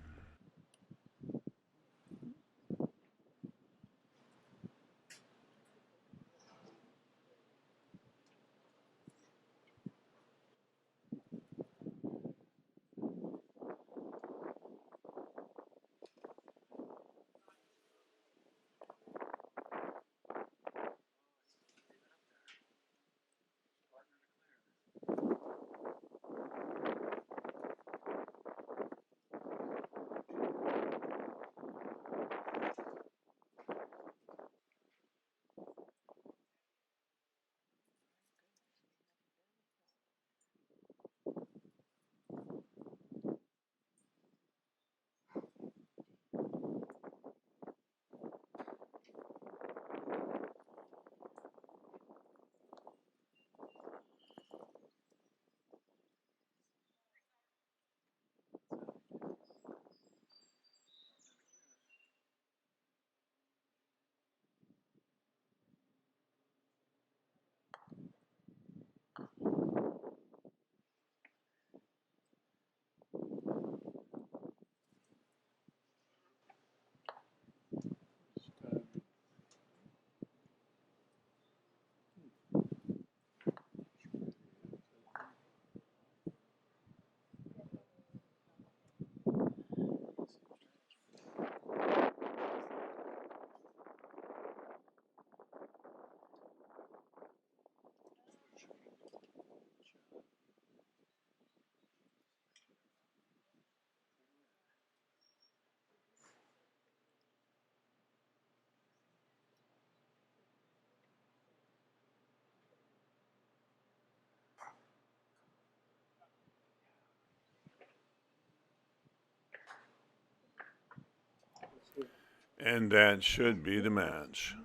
A: And that should be the match.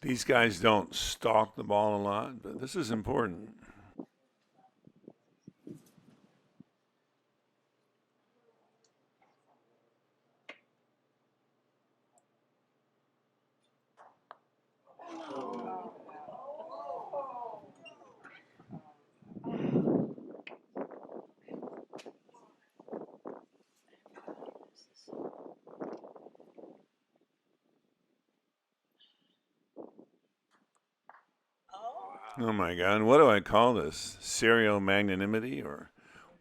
A: These guys don't stalk the ball a lot, but this is important. Oh my God, what do I call this? Serial magnanimity, or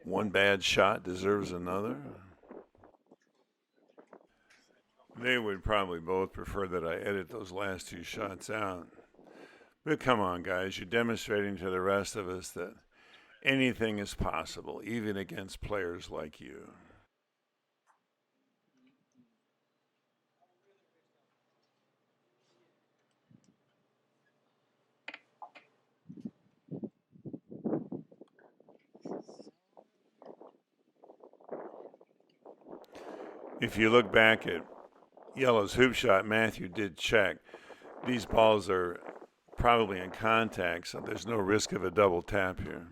A: one bad shot deserves another? They would probably both prefer that I edit those last two shots out. But come on, guys, you're demonstrating to the rest of us that anything is possible, even against players like you. If you look back at Yellow's hoop shot, Matthew did check. These balls are probably in contact, so there's no risk of a double tap here.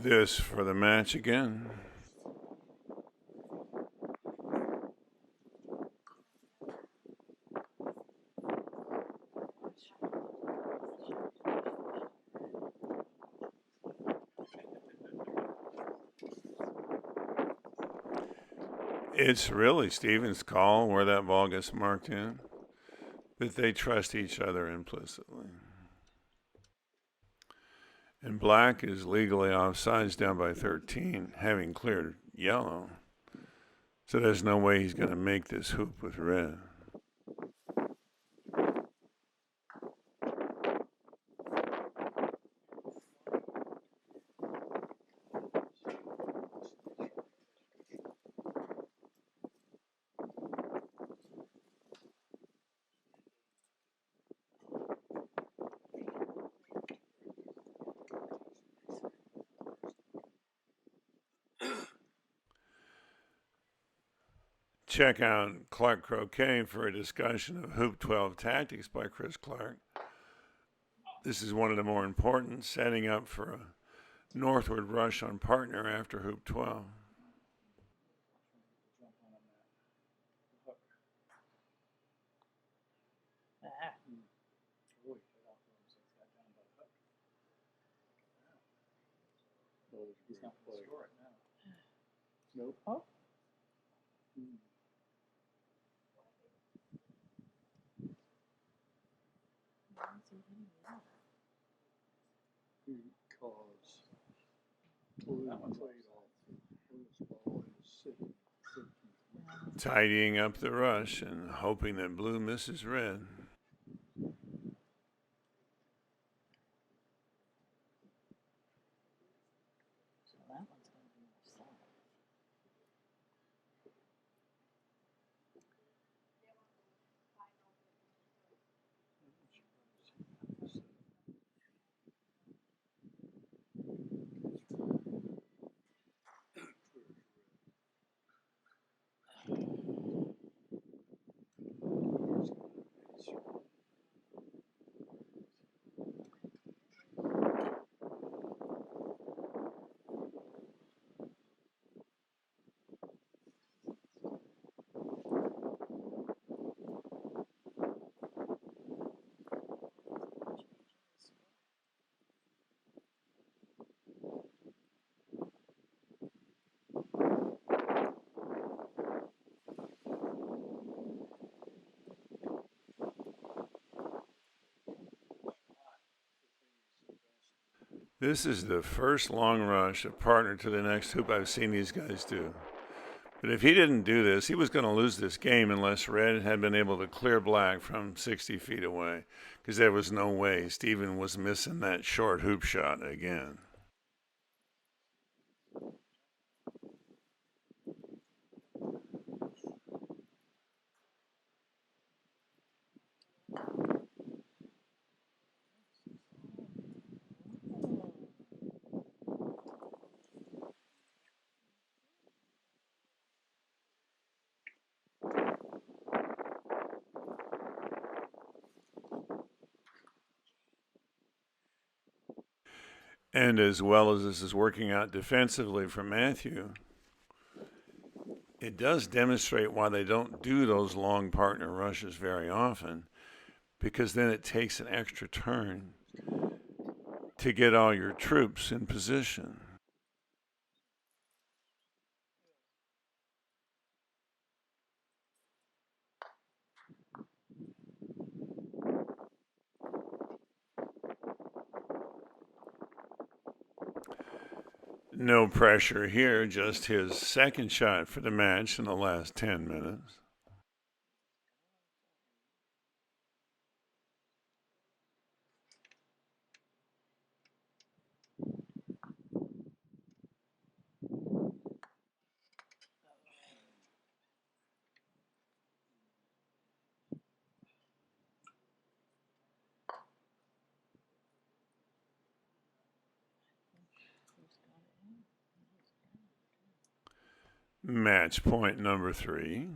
A: this for the match again. It's really Stevens' call where that ball gets marked in, but they trust each other implicitly. And black is legally offsides down by 13, having cleared yellow. So there's no way he's going to make this hoop with red. Check out Clark Croquet for a discussion of Hoop 12 tactics by Chris Clark. This is one of the more important, setting up for a northward rush on partner after Hoop 12.
E: Ah,
C: He's not playing. Nope.
E: oh, why is he hitting that?
C: Because blue played off this ball and is sitting 13th.
A: Tidying up the rush and hoping that blue misses red.
E: So that one's going to be offside.
A: This is the first long rush of partner to the next hoop I've seen these guys do. But if he didn't do this, he was going to lose this game unless red had been able to clear black from 60 feet away, because there was no way Steven was missing that short hoop shot again. And as well as this is working out defensively for Matthew, it does demonstrate why they don't do those long partner rushes very often, because then it takes an extra turn to get all your troops in position. No pressure here, just his second shot for the match in the last 10 minutes.
E: Who's got it in?
A: Match point number 3.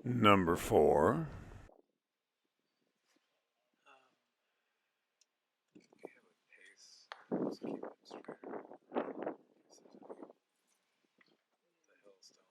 A: Number 4.
B: Let's keep it straighter. The hills don't.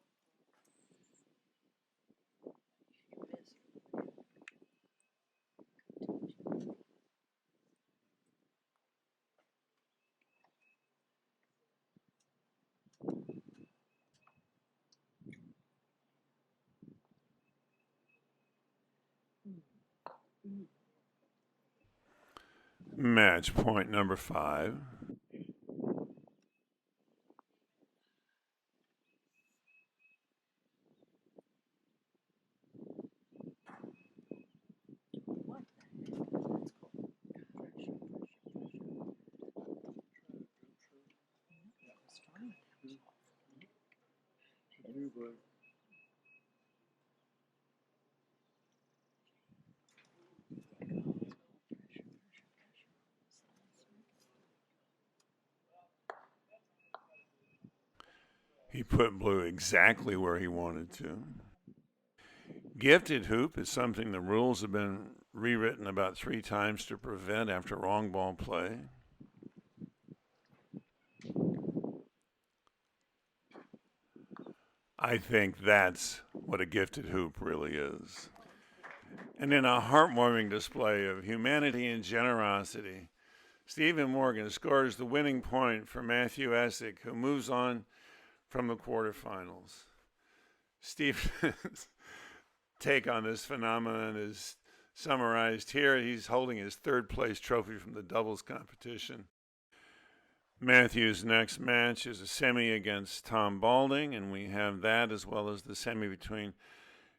A: Match point number 5.
E: What the heck? That's called pressure, pressure. What's wrong with him?
C: The new one.
A: He put blue exactly where he wanted to. Gifted hoop is something the rules have been rewritten about 3 times to prevent after wrong ball play. I think that's what a gifted hoop really is. And in a heartwarming display of humanity and generosity, Stephen Morgan scores the winning point for Matthew Essick, who moves on from the quarterfinals. Stephen's take on this phenomenon is summarized here. He's holding his 3rd place trophy from the doubles competition. Matthew's next match is a semi against Tom Balding, and we have that as well as the semi between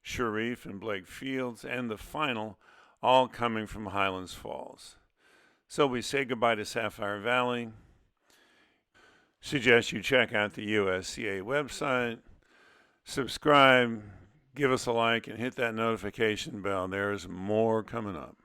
A: Sharif and Blake Fields, and the final, all coming from Highlands Falls. So we say goodbye to Sapphire Valley. Suggest you check out the USCA website, subscribe, give us a like, and hit that notification bell. There's more coming up.